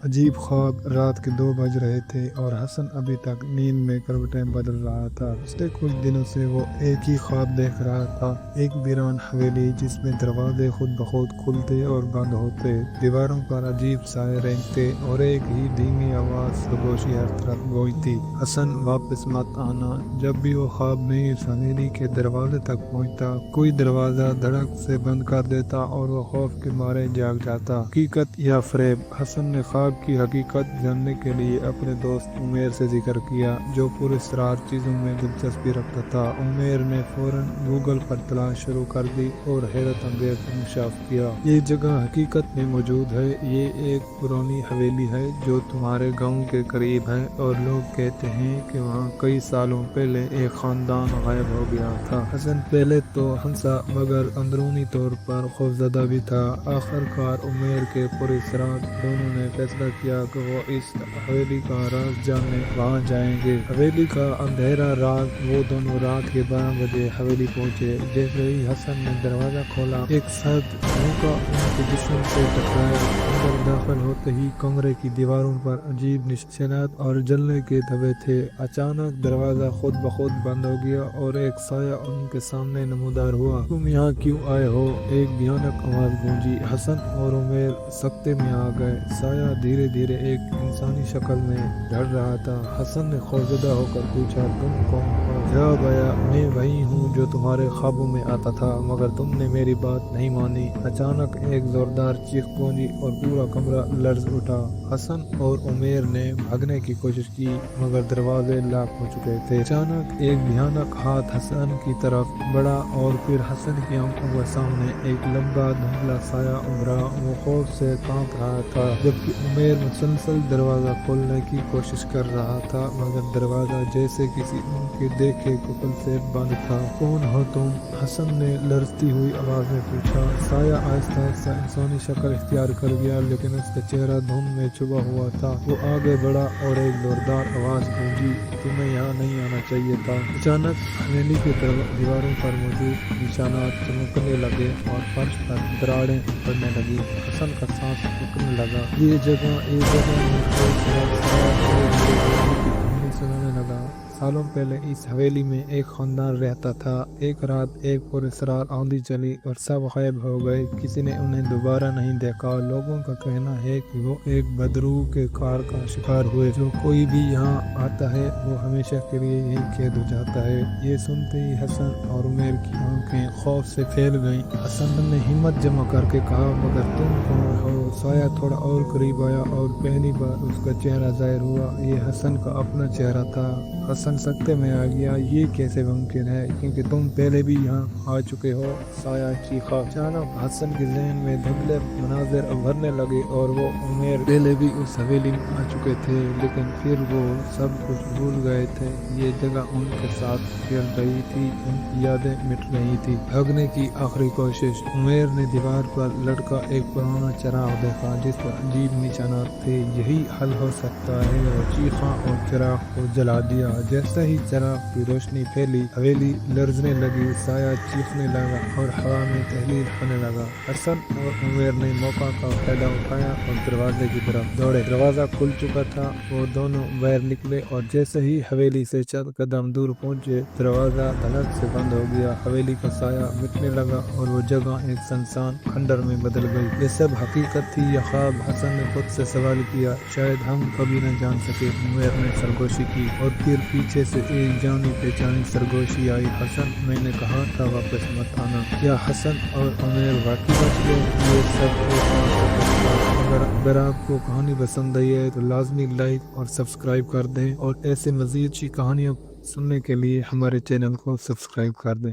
عجیب خواب۔ رات کے 2 بج رہے تھے اور حسن ابھی تک نیند میں کروٹیں بدل رہا تھا۔ پچھلے کچھ دنوں سے وہ ایک ہی خواب دیکھ رہا تھا، ایک ویران حویلی جس میں دروازے خود بخود کھلتے اور بند ہوتے، دیواروں پر عجیب سائے رینگتے اور ایک ہی دھیمی آواز سرگوشی ہر طرف گونجتی، حسن واپس مت آنا۔ جب بھی وہ خواب میں اس حویلی کے دروازے تک پہنچتا، کوئی دروازہ دھڑک سے بند کر دیتا اور وہ خوف کے مارے جاگ جاتا۔ حقیقت یا فریب؟ حسن نے خواب کی حقیقت جاننے کے لیے اپنے دوست عمیر سے ذکر کیا، جو پراسرار چیزوں میں دلچسپی رکھتا تھا۔ عمیر نے فوراً گوگل پر تلاش شروع کر دی اور حیرت انگیز انکشاف کیا۔ یہ جگہ حقیقت میں موجود ہے۔ یہ ایک پرانی حویلی ہے جو تمہارے گاؤں کے قریب ہے، اور لوگ کہتے ہیں کہ وہاں کئی سالوں پہلے ایک خاندان غائب ہو گیا تھا۔ حسن پہلے تو ہنسا، مگر اندرونی طور پر خوفزدہ بھی تھا۔ آخر کار عمیر کے پراسرار دونوں نے فیصلہ کیا کہ وہ اس حویلی کا راز جاننے وہاں جائیں گے۔ حویلی کا اندھیرا راز۔ وہ دونوں رات کے 12 بجے حویلی پہنچے۔ جیسے ہی حسن نے دروازہ کھولا، ایک سرد جھونکا ان کے جسم سے ٹکرایا۔ اندر داخل ہوتے ہی کمرے کی دیواروں پر عجیب نشانات اور جلنے کے دھبے تھے۔ اچانک دروازہ خود بخود بند ہو گیا اور ایک سایہ ان کے سامنے نمودار ہوا۔ تم یہاں کیوں آئے ہو؟ ایک بھیانک آواز گونجی۔ حسن اور عمیر سکتے میں آ گئے۔ سایہ دھیرے دھیرے ایک انسانی شکل میں ڈھل رہا تھا۔ حسن نے خوفزدہ ہو کر پوچھا، تم کون ہو؟ جواب آیا، میں وہی ہوں جو تمہارے خوابوں میں آتا تھا، مگر تم نے میری بات نہیں مانی۔ اچانک ایک زوردار چیخ گونجی اور پورا کمرہ لرز اٹھا۔ حسن اور عمیر نے بھاگنے کی کوشش کی، مگر دروازے لاک ہو چکے تھے۔ اچانک ایک بھیانک ہاتھ حسن کی طرف بڑھا اور پھر حسن کی آنکھوں کے سامنے ایک لمبا دھندلا سایہ ابھرا۔ وہ خوف سے کانپ رہا تھا، جبکہ عمیر مسلسل دروازہ کھولنے کی کوشش کر رہا تھا، مگر دروازہ جیسے کسی ان کے دیکھے قفل سے بند تھا۔ کون ہو تم؟ حسن نے لرزتی ہوئی آواز میں پوچھا۔ سایہ آہستہ آہستہ انسانی شکل اختیار کر گیا، لیکن اس کا چہرہ دھند میں چھپا ہوا تھا۔ وہ آگے بڑھا اور ایک زوردار آواز گونجی، تمہیں یہاں نہیں آنا چاہیے تھا۔ اچانک حویلی کی دیواروں پر موجود نشانات چمکنے لگے اور فرش پر دراڑیں پڑنے لگی۔ حسن کا سانس رکنے لگا۔ یہ جگہ میں کوئی سراغ کی کہانی سنانے لگا۔ سالوں پہلے اس حویلی میں ایک خاندان رہتا تھا۔ ایک رات ایک پراسرار آندھی چلی اور سب غائب ہو گئے۔ کسی نے انہیں دوبارہ نہیں دیکھا۔ لوگوں کا کہنا ہے کہ وہ ایک بدروح کے قہر کا شکار ہوئے۔ جو کوئی بھی یہاں آتا ہے وہ ہمیشہ کے لیے یہیں قید ہو جاتا ہے۔ یہ سنتے ہی حسن اور عمیر کی آنکھیں خوف سے پھیل گئیں۔ حسن نے ہمت جمع کر کے کہا، مگر تم کون ہو؟ سایہ تھوڑا اور قریب آیا اور پہلی بار اس کا چہرہ ظاہر ہوا۔ یہ حسن کا اپنا چہرہ تھا۔ حسن سکتے میں آ گیا، یہ کیسے ممکن ہے، کیونکہ تم پہلے بھی یہاں آ چکے ہو، سایہ چیخا۔ اچانک حسن کے ذہن میں دھندلے مناظر ابھرنے لگے اور وہ عمیر پہلے بھی اس حویلی میں آ چکے تھے، لیکن پھر وہ سب کچھ بھول گئے تھے۔ یہ جگہ ان کے ساتھ کھیل رہی تھی، ان کی یادیں مٹ رہی تھی۔ بھاگنے کی آخری کوشش۔ عمیر نے دیوار پر لٹکا ایک پرانا چراغ دیکھا جس پر عجیب نشانات تھے۔ یہی حل ہو سکتا ہے۔ وہ چیخا اور چراغ کو جلا دیا۔ جیسے ہی چراغ کی روشنی پھیلی، حویلی لرزنے لگی، سایہ چیخنے لگا اور ہوا میں تحلیل ہونے لگا۔ حسن اور عمیر نے موقع کا فائدہ اٹھایا اور دروازے کی طرف دوڑے۔ دروازہ کھل چکا تھا۔ وہ دونوں باہر نکلے اور جیسے ہی حویلی سے چند قدم دور پہنچے، دروازہ دھڑک سے بند ہو گیا۔ حویلی کا سایہ مٹنے لگا اور وہ جگہ ایک سنسان کھنڈر میں بدل گئی۔ یہ سب حقیقت تھی یا خواب؟ حسن نے خود سے سوال کیا۔ شاید ہم کبھی نہ جان سکے، عمیر نے سرگوشی کی، اور پھر پیچھے سے ایک جانی پہچانی سرگوشی آئی، حسن میں نے کہا تھا واپس مت آنا۔ کیا حسن اور عمیر واقعی بچ گئے؟ یہ سب ایک اگر آپ کو کہانی پسند آئی ہے تو لازمی لائک اور سبسکرائب کر دیں، اور ایسے مزید سی کہانیاں سننے کے لیے ہمارے چینل کو سبسکرائب کر دیں۔